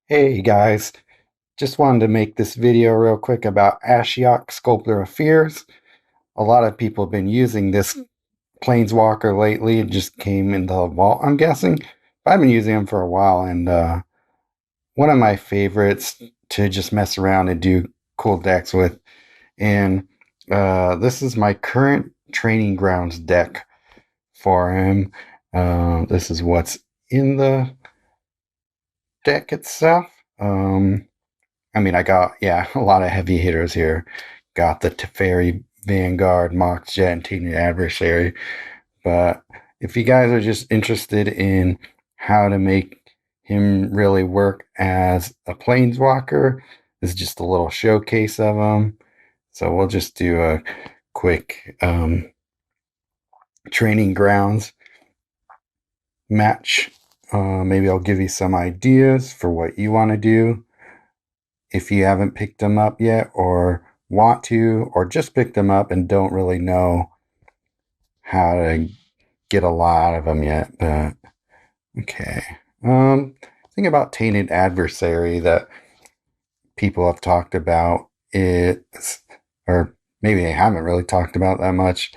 Hey guys, just wanted to make this video real quick about Ashiok Sculptor of Fears. A lot of people have been using this planeswalker lately. It just came in the vault, I'm guessing. I've been using them for a while, and one of my favorites to just mess around and do cool decks with. And this is my current training grounds deck for him. This is what's in the deck itself. I mean, I got, yeah, a lot of heavy hitters here. Got the Teferi Vanguard, Mox Jet, and Tainted Adversary. But if you guys are just interested in how to make him really work as a Planeswalker, this is just a little showcase of him. So we'll just do a quick training grounds match. Maybe I'll give you some ideas for what you want to do if you haven't picked them up yet or want to, or just picked them up and don't really know how to get a lot of them yet. But okay. Thing about Tainted Adversary that people have talked about is, or maybe they haven't really talked about that much.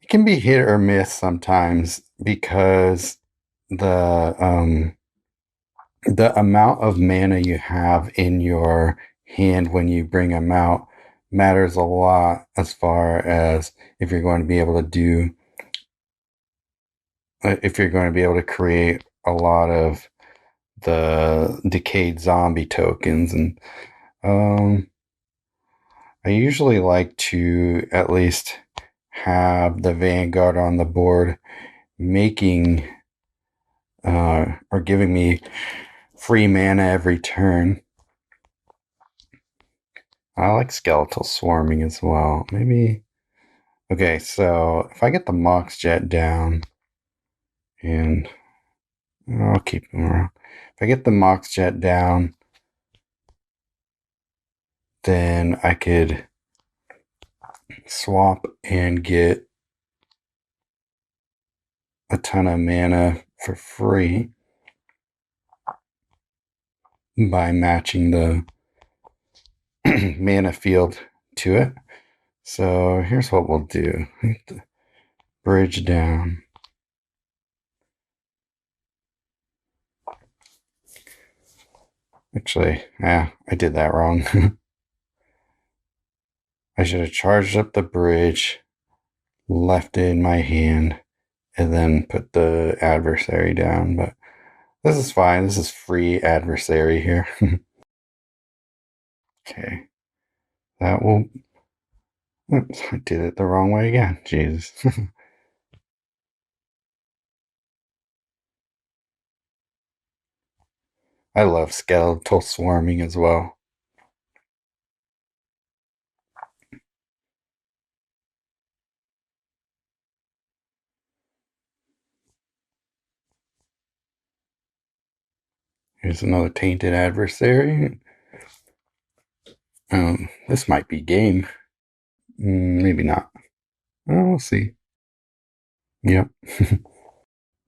It can be hit or miss sometimes because the the amount of mana you have in your hand when you bring them out matters a lot as far as if you're going to be able to do, if you're going to be able to create a lot of the decayed zombie tokens. And um, I usually like to at least have the Vanguard on the board making or giving me free mana every turn. I like skeletal swarming as well. Maybe. Okay, so if I get the Mox Jet down, and I'll keep him around. If I get the Mox Jet down, then I could swap and get a ton of mana for free by matching the mana field to it. So here's what we'll do. Bridge down. Actually, I did that wrong. I should have charged up the bridge, left it in my hand, and then put the adversary down. But this is fine. This is free adversary here. Okay. That will. Oops, I did it the wrong way again. Jesus. I love skeletal swarming as well. Here's another tainted adversary. This might be game. Maybe not. Oh, we'll see. Yep. I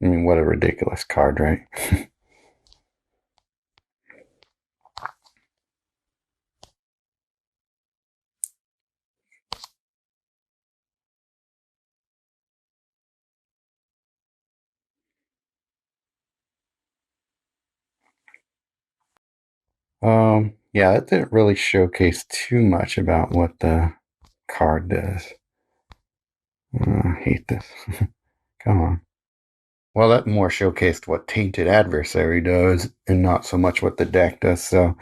mean, what a ridiculous card, right? Yeah, that didn't really showcase too much about what the card does. I hate this. Come on. Well, that more showcased what Tainted Adversary does and not so much what the deck does. So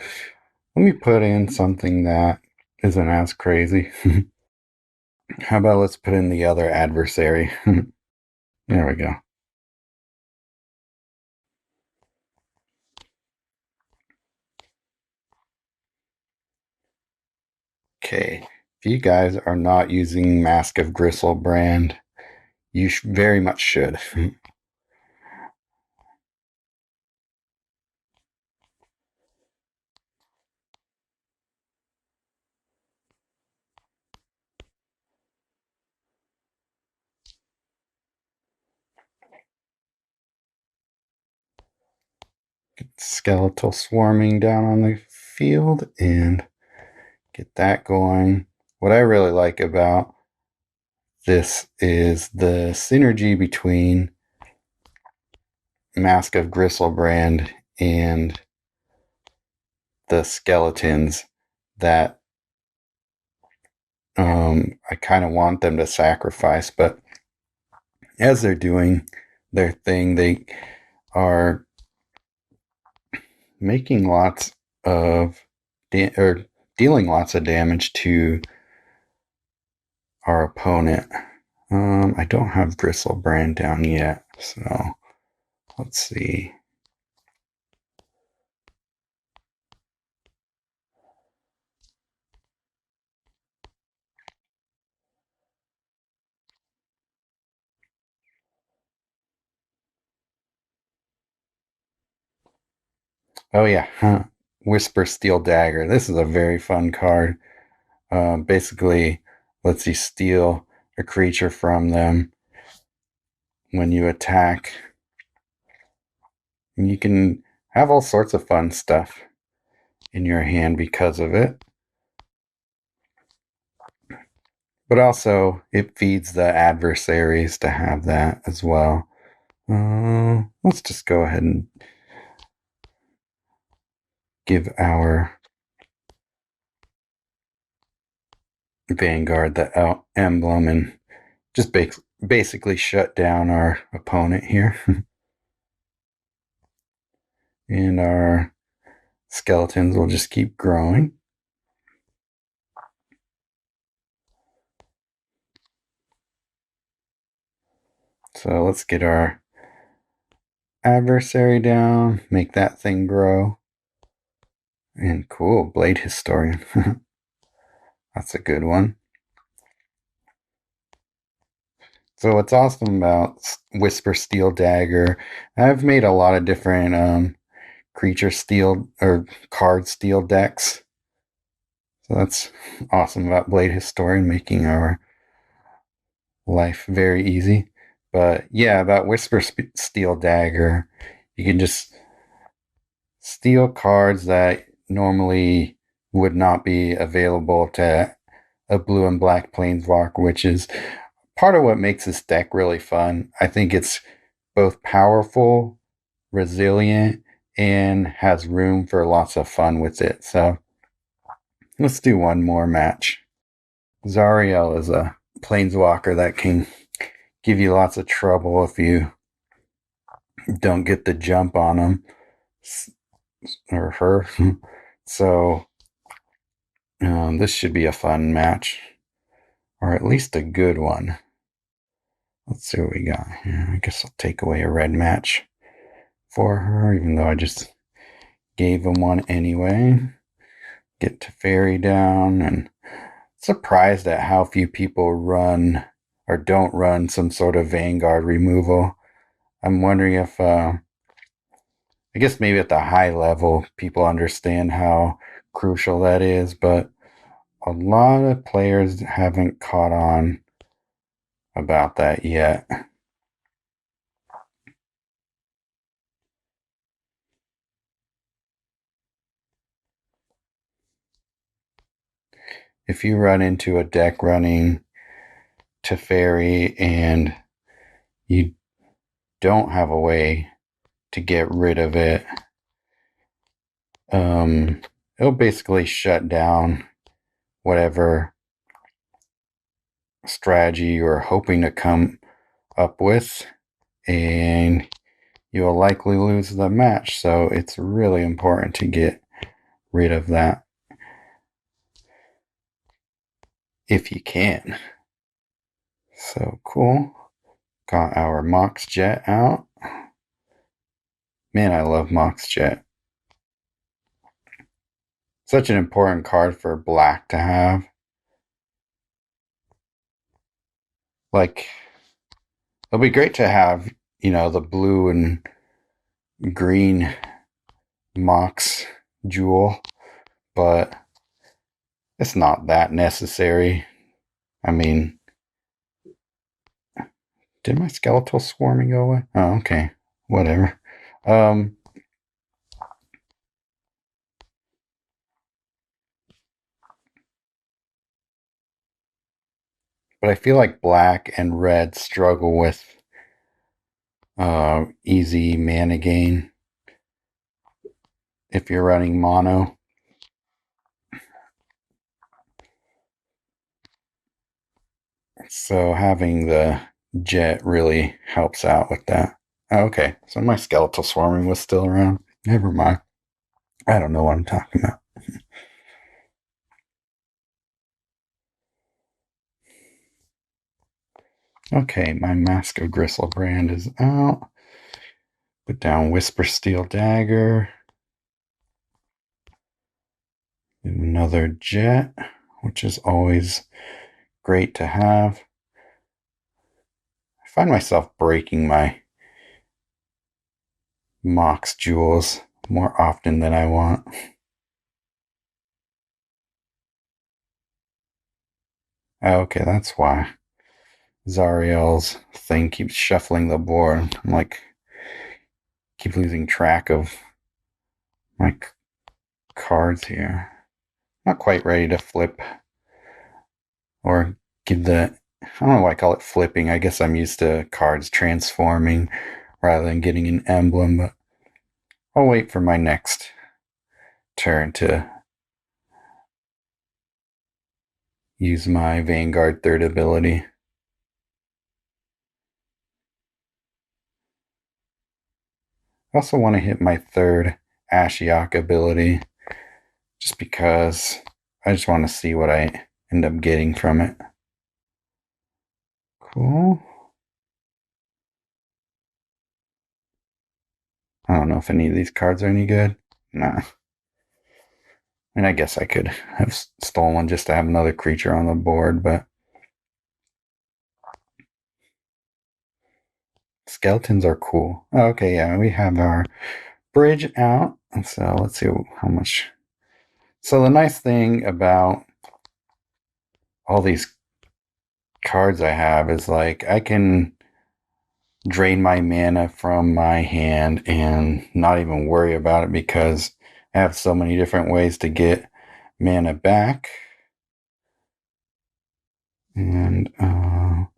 let me put in something that isn't as crazy. How about let's put in the other adversary? There we go. Okay. If you guys are not using Mask of Gristlebrand, you very much should. Get skeletal swarming down on the field and get that going. What I really like about this is the synergy between Mask of Gristlebrand and the skeletons that I kind of want them to sacrifice, but as they're doing their thing, they are making lots of or dealing lots of damage to our opponent. I don't have Gristlebrand down yet, so let's see. Oh yeah, Whisper Steel Dagger. This is a very fun card. Basically, lets you steal a creature from them when you attack. And you can have all sorts of fun stuff in your hand because of it. But also, it feeds the adversaries to have that as well. Let's just go ahead and give our Vanguard the emblem and just basically shut down our opponent here. And our skeletons will just keep growing. So let's get our adversary down, make that thing grow. And cool, Blade Historian. That's a good one. So what's awesome about Whisper Steel Dagger, I've made a lot of different creature steel or card steel decks. So that's awesome about Blade Historian, making our life very easy. But yeah, about Whisper Steel Dagger, you can just steal cards that normally would not be available to a blue and black planeswalker, which is part of what makes this deck really fun. I think it's both powerful, resilient, and has room for lots of fun with it. So let's do one more match. Zariel is a planeswalker that can give you lots of trouble if you don't get the jump on him or her. So this should be a fun match, or at least a good one. Let's see what we got here. I guess I'll take away a red match for her, even though I just gave him one anyway. Get Teferi down, and surprised at how few people run or don't run some sort of Vanguard removal. I'm wondering if, I guess maybe at the high level, people understand how crucial that is, but a lot of players haven't caught on about that yet. If you run into a deck running Teferi and you don't have a way to get rid of it, it'll basically shut down whatever strategy you're hoping to come up with, and you'll likely lose the match. So it's really important to get rid of that if you can. So cool. Got our Mox Jet out. Man, I love Mox Jet. Such an important card for black to have. Like, it'll be great to have, the blue and green Mox jewel, but it's not that necessary. I mean, did my skeletal swarming go away? Oh, okay. Whatever. But I feel like black and red struggle with easy mana gain if you're running mono. So having the jet really helps out with that. Okay, so my skeletal swarming was still around. Never mind. I don't know what I'm talking about. Okay, my Mask of Gristlebrand is out. Put down Whisper Steel Dagger. Another jet, which is always great to have. I find myself breaking my Mox jewels more often than I want. Okay, that's why Zariel's thing keeps shuffling the board. I'm like, keep losing track of my cards here. Not quite ready to flip or give the, I don't know why I call it flipping. I guess I'm used to cards transforming rather than getting an emblem, but I'll wait for my next turn to use my Vanguard third ability. I also want to hit my third Ashiok ability just because I just want to see what I end up getting from it. Cool. I don't know if any of these cards are any good. Nah. I mean, I guess I could have stolen one just to have another creature on the board, but skeletons are cool. Okay, yeah, we have our bridge out. So let's see how much. So the nice thing about all these cards I have is like I can drain my mana from my hand and not even worry about it because I have so many different ways to get mana back. And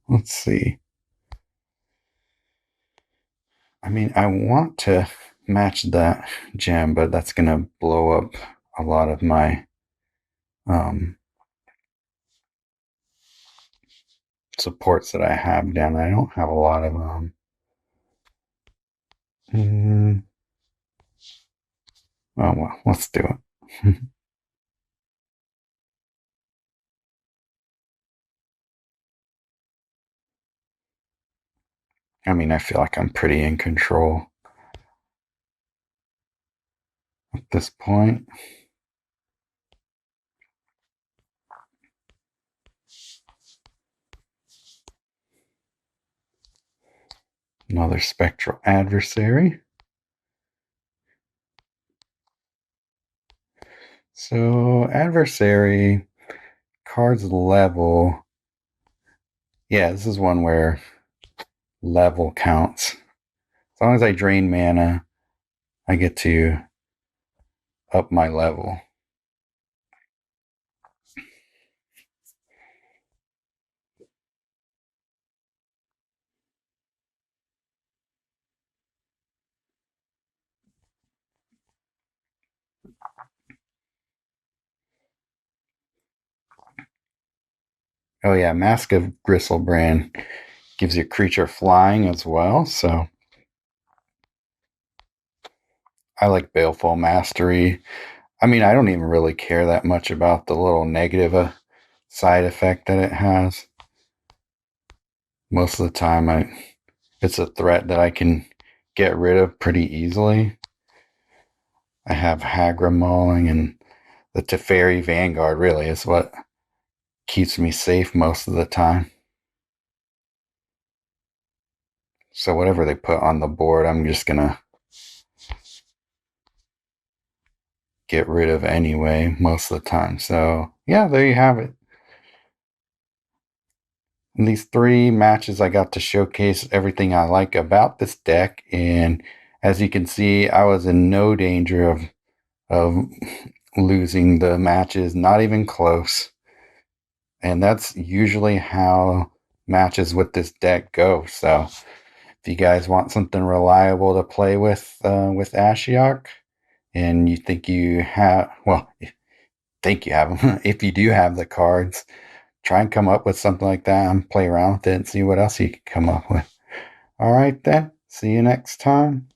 let's see. I mean, I want to match that gem, but that's going to blow up a lot of my supports that I have down. I don't have a lot of oh well, let's do it. I mean, I feel like I'm pretty in control at this point. Another Spectral Adversary. So, Adversary, cards level. Yeah, this is one where level counts. As long as I drain mana, I get to up my level. Oh yeah, Mask of Gristlebrand gives your creature flying as well, so I like Baleful Mastery. I mean, I don't even really care that much about the little negative side effect that it has. Most of the time, it's a threat that I can get rid of pretty easily. I have Hagra Mauling, and the Teferi Vanguard really is what keeps me safe most of the time. So whatever they put on the board, I'm just gonna get rid of anyway most of the time. So yeah, there you have it. In these 3 matches, I got to showcase everything I like about this deck, and as you can see, I was in no danger of losing the matches, not even close. And that's usually how matches with this deck go. So if you guys want something reliable to play with Ashiok, and you think you have, well, think you have them, if you do have the cards, try and come up with something like that and play around with it and see what else you can come up with. All right, then. See you next time.